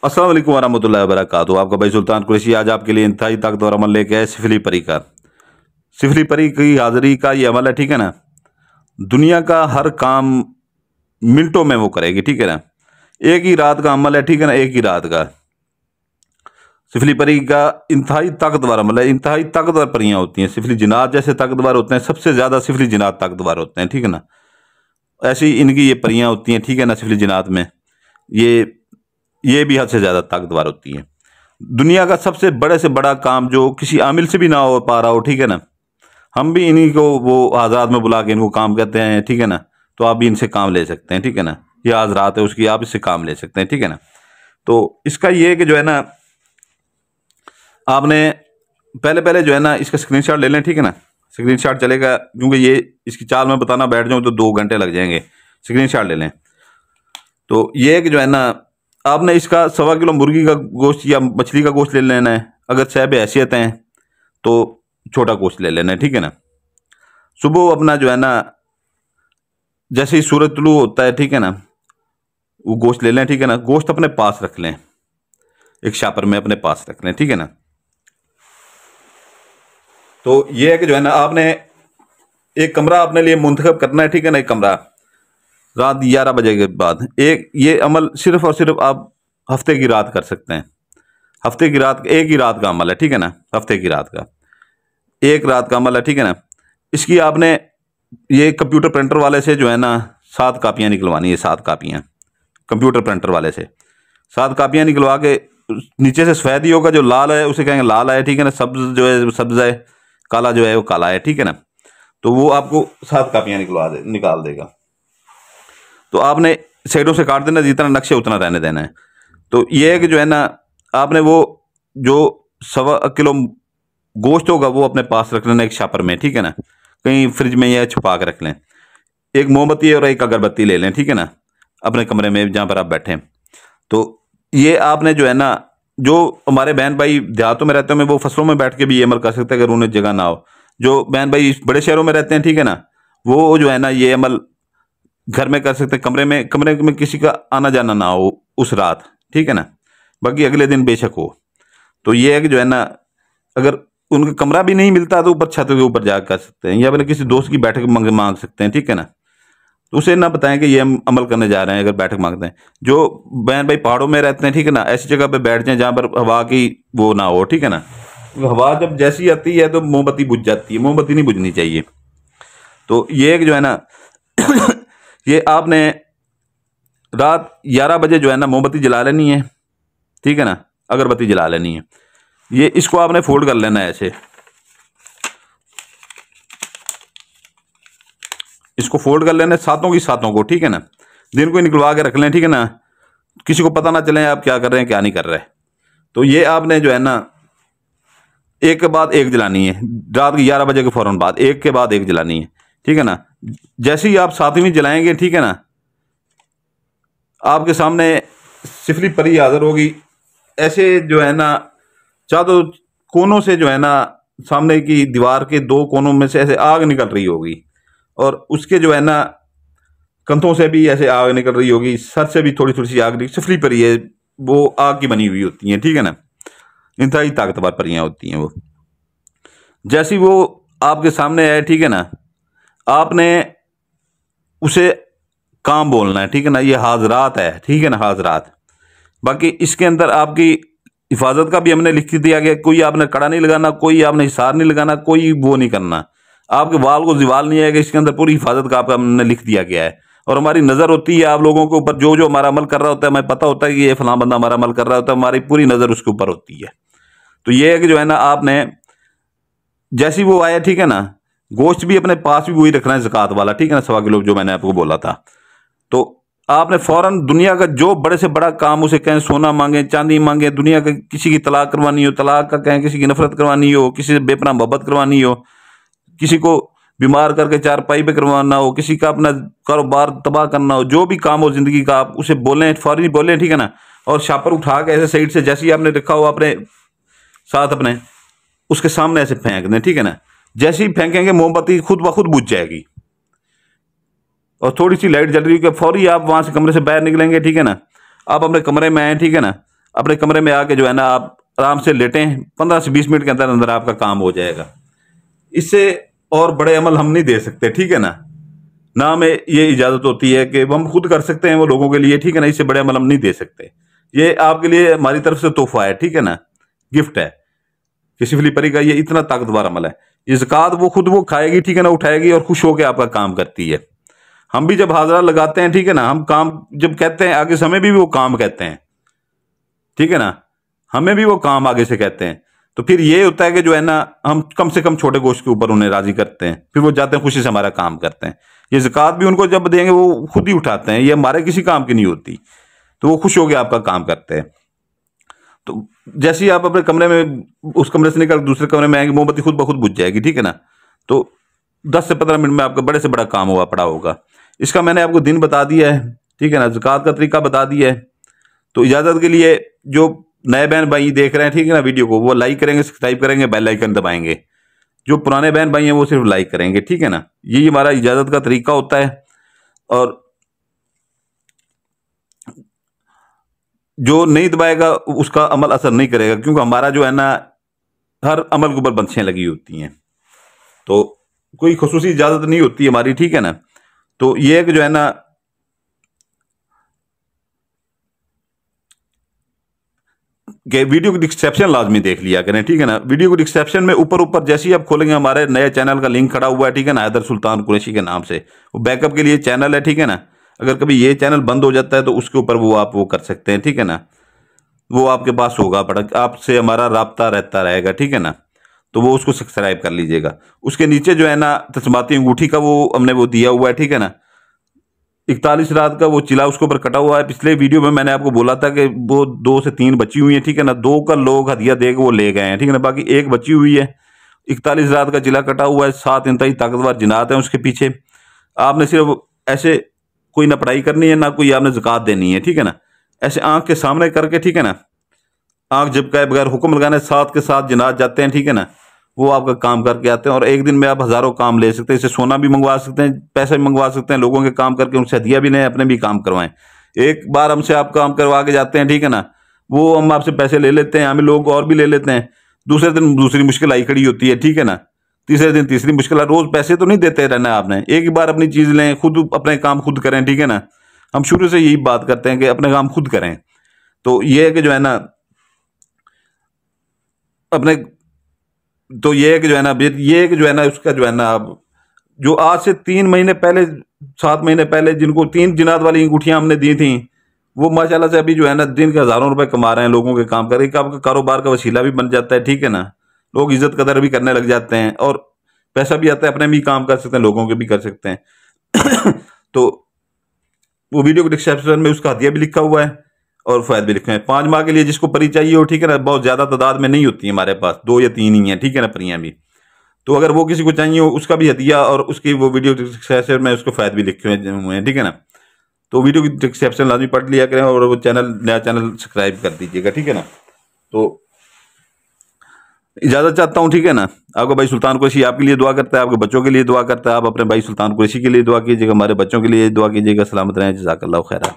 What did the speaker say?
अस्सलाम वालेकुम वरहमतुल्लाहि वबरकातुहू। आपका भाई सुल्तान कुरैशी आज आपके लिए इंतहाई ताकतवर अमल लेके आए सिफली परी का। सिफली परी की हाजिरी का ये अमल है, ठीक है ना। दुनिया का हर काम मिनटों में वो करेगी, ठीक है ना। एक ही रात का अमल है, ठीक है ना, एक ही रात का। सिफली परी का इंतहाई ताकतवर अमल है। इंतहाई ताकतवर परियां होती हैं, सिफली जिनात जैसे ताकतवर होते हैं, सबसे ज़्यादा सिफली जिनात ताकतवर होते हैं, ठीक है ना। ऐसी इनकी ये परियां होती हैं, ठीक है ना। सिफली जिनात में ये भी हद से ज़्यादा ताकतवर होती हैं। दुनिया का सबसे बड़े से बड़ा काम जो किसी आमिल से भी ना हो पा रहा हो, ठीक है ना, हम भी इन्हीं को वो आज़ाद में बुला के इनको काम कहते हैं, ठीक है ना। तो आप भी इनसे काम ले सकते हैं, ठीक है ना। ये आज रात है उसकी, आप इससे काम ले सकते हैं, ठीक है ना। तो इसका ये है कि जो है ना, आपने पहले पहले जो है ना इसका स्क्रीनशॉट ले लें, ठीक है ना। स्क्रीनशॉट चलेगा, क्योंकि ये इसकी चाल में बताना बैठ जाऊँ तो 2 घंटे लग जाएंगे। स्क्रीनशॉट ले लें। तो ये है कि जो है ना, आपने इसका 1.25 किलो मुर्गी का गोश्त या मछली का गोश्त ले लेना है। अगर साहब हैसियत हैं तो छोटा गोश्त ले लेना है, ठीक है ना। सुबह अपना जो है ना, जैसे ही सूरज तुलू होता है, ठीक है ना, वो गोश्त ले लें, ठीक है ना। गोश्त अपने पास रख लें, एक शापर में अपने पास रख लें, ठीक है ना। तो ये है कि जो है ना, आपने एक कमरा अपने लिए मुंतखब करना है, ठीक है ना। एक कमरा रात 11 बजे के बाद। ये अमल सिर्फ और सिर्फ आप हफ्ते की रात कर सकते हैं। हफ्ते की रात, एक ही रात का अमल है, ठीक है ना। हफ्ते की रात का एक रात का अमल है, ठीक है ना। इसकी आपने ये कंप्यूटर प्रिंटर वाले से जो है ना 7 कापियाँ निकलवानी है। 7 कापियाँ कंप्यूटर प्रिंटर वाले से 7 कापियाँ निकलवा के, नीचे से सफ़ेद ही होगा, जो लाल है उसे कहेंगे लाल है, ठीक है ना। सब्ज जो है सब्ज है, काला जो है वो काला है, ठीक है ना। तो वो आपको 7 कापियाँ निकाल देगा। तो आपने साइडों से काट देना, जितना नक्शे उतना रहने देना है। तो ये है कि जो है ना, आपने वो जो 1.25 किलो गोश्त होगा वो अपने पास रख लेना एक शापर में, ठीक है ना। कहीं फ्रिज में या छुपा के रख लें। एक मोमबत्ती और एक अगरबत्ती ले लें, ठीक है ना, अपने कमरे में जहाँ पर आप बैठें। तो ये आपने जो है ना, जो हमारे बहन भाई देहातों में रहते हैं वो फसलों में बैठ के भी ये अमल कर सकते हैं, अगर उन्हें जगह ना हो। जो बहन भाई बड़े शहरों में रहते हैं, ठीक है ना, वो जो है ना ये अमल घर में कर सकते हैं, कमरे में किसी का आना जाना ना हो उस रात, ठीक है ना। बाकी अगले दिन बेशक हो। तो ये है कि जो है ना, अगर उनका कमरा भी नहीं मिलता तो ऊपर छत के ऊपर जाकर कर सकते हैं, या फिर किसी दोस्त की बैठक मांग सकते हैं, ठीक है ना। तो उसे ना बताएं कि ये हम अमल करने जा रहे हैं, अगर बैठक मांगते हैं। जो बहन भाई पहाड़ों में रहते हैं, ठीक है ना, ऐसी जगह पे बैठ जाएं जहाँ पर हवा की वो ना हो, ठीक है ना। तो हवा जब जैसी आती है तो मोमबत्ती बुझ जाती है, मोमबत्ती नहीं बुझनी चाहिए। तो ये जो है ना ये आपने रात 11 बजे जो है ना मोमबत्ती जला लेनी है, ठीक है ना, अगरबत्ती जला लेनी है। ये इसको आपने फोल्ड कर लेना है ऐसे, इसको फोल्ड कर लेना है सातों की सातों को, ठीक है ना। दिन को निकलवा के रख लें, ठीक है ना, किसी को पता ना चले आप क्या कर रहे हैं क्या नहीं कर रहे। तो ये आपने जो है ना एक के बाद एक जलानी है, रात के 11 बजे के फौरन बाद, एक के बाद एक जलानी है, ठीक है ना। जैसे ही आप 7वीं जलाएंगे, ठीक है ना, आपके सामने सिफली परी हाजिर होगी। ऐसे जो है ना चारों कोनों से जो है ना, सामने की दीवार के 2 कोनों में से ऐसे आग निकल रही होगी, और उसके जो है ना कंधों से भी ऐसे आग निकल रही होगी, सर से भी थोड़ी थोड़ी सी आग निकल। सिफली परी है, वो आग की बनी हुई होती हैं, ठीक है ना। इंतहाई ताकतवर परियां होती हैं वो। जैसी वो आपके सामने आए, ठीक है ना, आपने उसे काम बोलना है, ठीक है ना। ये हाजरात है, ठीक है ना, हाजरात। बाकी इसके अंदर आपकी हिफाजत का भी हमने लिख दिया गया, कोई आपने कड़ा नहीं लगाना, कोई आपने हिसार नहीं लगाना, कोई वो नहीं करना, आपके वाल को जीवाल नहीं आएगा। इसके अंदर पूरी हिफाजत का आपका हमने लिख दिया गया है। और हमारी नज़र होती है आप लोगों के ऊपर, जो जो हमारा अमल कर रहा होता है, हमें पता होता है कि ये फलां बंदा हमारा अमल कर रहा होता है, हमारी पूरी नज़र उसके ऊपर होती है। तो ये है कि जो है ना, आपने जैसी वो आया, ठीक है ना, गोश्त भी अपने पास भी वही रखना है ज़कात वाला, ठीक है ना, 1.25 किलो जो मैंने आपको बोला था। तो आपने फौरन दुनिया का जो बड़े से बड़ा काम, उसे कहें सोना मांगे, चांदी मांगे, दुनिया का किसी की तलाक करवानी हो तलाक का कहें, किसी की नफरत करवानी हो, किसी से बेपनाह मोहब्बत करवानी हो, किसी को बीमार करके चारपाई पे करवाना हो, किसी का अपना कारोबार तबाह करना हो, जो भी काम हो जिंदगी का, आप उसे बोलें, फौरन बोलें, ठीक है ना। और शापर उठा के ऐसे साइड से जैसे ही आपने रखा हो अपने साथ अपने, उसके सामने ऐसे फेंक दें, ठीक है ना। जैसे ही फेंकेंगे मोमबत्ती खुद ब खुद बुझ जाएगी, और थोड़ी सी लाइट जल रही है, फौरी आप वहां से कमरे से बाहर निकलेंगे, ठीक है ना। आप अपने कमरे में आए, ठीक है ना, अपने कमरे में आके जो है ना आप आराम से लेटें, 15 से 20 मिनट के अंदर अंदर आपका काम हो जाएगा। इससे और बड़े अमल हम नहीं दे सकते, ठीक है ना हमें ये इजाज़त होती है कि हम खुद कर सकते हैं वो लोगों के लिए, ठीक है ना। इससे बड़े अमल हम नहीं दे सकते। ये आपके लिए हमारी तरफ से तोहफा है, ठीक है ना, गिफ्ट है कि शिफली परी का ये इतना ताकतवर अमल है। ये ज़कात वो खुद वो खाएगी, ठीक है ना, उठाएगी और खुश होकर आपका काम करती है। हम भी जब हाजरा लगाते हैं, ठीक है ना, हम काम जब कहते हैं आगे से हमें भी वो काम कहते हैं, ठीक है ना, हमें भी वो काम आगे से कहते हैं। तो फिर ये होता है कि जो है ना हम कम से कम छोटे गोश्त के ऊपर उन्हें राजी करते हैं, फिर वो जाते हैं खुशी से हमारा काम करते हैं। ये ज़कात भी उनको जब देंगे वो खुद ही उठाते हैं, ये हमारे किसी काम की नहीं होती, तो वो खुश होकर आपका काम करते हैं। तो जैसे ही आप अपने कमरे में उस कमरे से निकल दूसरे कमरे में आएंगे, मोमबत्ती खुद ब खुद बुझ जाएगी, ठीक है ना। तो 10 से 15 मिनट में आपका बड़े से बड़ा काम हुआ पड़ा होगा। इसका मैंने आपको दिन बता दिया है, ठीक है ना, ज़कात का तरीका बता दिया है। तो इजाज़त के लिए जो नए बहन भाई देख रहे हैं, ठीक है ना, वीडियो को वो लाइक करेंगे, सब्सक्राइब करेंगे, बेल आइकन दबाएंगे। जो पुराने बहन भाई हैं वो सिर्फ लाइक करेंगे, ठीक है ना। यही हमारा इजाज़त का तरीका होता है। और जो नहीं दबाएगा उसका अमल असर नहीं करेगा, क्योंकि हमारा जो है ना हर अमल के ऊपर बंदिशें लगी होती हैं, तो कोई खुसूसी इजाज़त नहीं होती हमारी, ठीक है ना। तो ये है कि जो है ना कि वीडियो की डिस्क्रिप्शन लाजमी देख लिया करें, ठीक है ना। वीडियो की डिस्क्रिप्शन में ऊपर ऊपर जैसे ही आप खोलेंगे हमारे नए चैनल का लिंक खड़ा हुआ है, ठीक है ना, हैदर सुल्तान कुरैशी के नाम से। वो बैकअप के लिए चैनल है, ठीक है ना। अगर कभी ये चैनल बंद हो जाता है तो उसके ऊपर वो आप वो कर सकते हैं, ठीक है ना। वो आपके पास होगा, बड़ा आपसे हमारा राब्ता रहता रहेगा, ठीक है ना। तो वो उसको सब्सक्राइब कर लीजिएगा। उसके नीचे जो है ना तस्माती अंगूठी का वो हमने वो दिया हुआ है, ठीक है ना। 41 रात का वो चिला उसके ऊपर कटा हुआ है। पिछले वीडियो में मैंने आपको बोला था कि वो 2 से 3 बची हुई हैं, ठीक है ना। 2 का लोग हदिया दे के वो ले गए हैं, ठीक है ना, बाकी 1 बची हुई है। 41 रात का चिला कटा हुआ है, 7 इंतहाई ताकतवर जिनात हैं उसके पीछे। आपने सिर्फ ऐसे कोई ना पढ़ाई करनी है ना कोई आपने ज़कात देनी है, ठीक है ना। ऐसे आंख के सामने करके, ठीक है ना, आंख झपकाए बगैर हुक्म लगाने 7 के 7 जिनात जाते हैं, ठीक है ना। वो आपका काम करके आते हैं और एक दिन में आप हज़ारों काम ले सकते हैं। इससे सोना भी मंगवा सकते हैं, पैसा भी मंगवा सकते हैं, लोगों के काम करके उनसे हदिया भी लें, अपने भी काम करवाएं। एक बार हमसे आप काम करवा के जाते हैं, ठीक है ना, वो हम आपसे पैसे ले लेते हैं, हमें लोग और भी ले लेते हैं। दूसरे दिन दूसरी मुश्किल आई खड़ी होती है, ठीक है ना। तीसरे दिन तीसरी मुश्किल। रोज़ पैसे तो नहीं देते रहना आपने, एक ही बार अपनी चीज़ लें, खुद अपने काम खुद करें, ठीक है ना। हम शुरू से यही बात करते हैं कि अपने काम खुद करें। तो ये है कि जो है ना अपने तो ये है कि जो है ना ये है कि जो है ना उसका जो है ना अब जो आज से 3 महीने पहले 7 महीने पहले जिनको 3 जिनात वाली अंगूठियां हमने दी थी, वो माशाल्लाह से अभी जो है ना दिन के हज़ारों रुपए कमा रहे हैं लोगों के काम करके। आपका कारोबार का वसीला भी बन जाता है, ठीक है ना। लोग इज्जत कदर भी करने लग जाते हैं और पैसा भी आता है, अपने भी काम कर सकते हैं, लोगों के भी कर सकते हैं। तो वो वीडियो के डिस्क्रिप्शन में उसका हदिया भी लिखा हुआ है और फ़ायदे भी लिखे हैं। 5 माह के लिए जिसको परी चाहिए हो, ठीक है ना, बहुत ज़्यादा तादाद में नहीं होती है हमारे पास, 2 या 3 ही हैं, ठीक है ना, परियाँ भी। तो अगर वो किसी को चाहिए हो उसका भी हदिया और उसकी वो वीडियो डिस्क्रिप्शन में उसको फ़ायदे भी लिखे हुए हैं, ठीक है ना। तो वीडियो की डिस्क्रिप्शन लाजमी पढ़ लिया करें और वो चैनल नया चैनल सब्सक्राइब कर दीजिएगा, ठीक है ना। तो इजाज़त चाहता हूँ, ठीक है ना। आपका भाई सुल्तान कुरैशी आपके लिए दुआ करता है, आपके बच्चों के लिए दुआ करता है। आप अपने भाई सुल्तान कुरैशी के लिए दुआ कीजिएगा, हमारे बच्चों के लिए दुआ कीजिएगा। सलामत रहें, जज़ाकल्लाहु खैरा।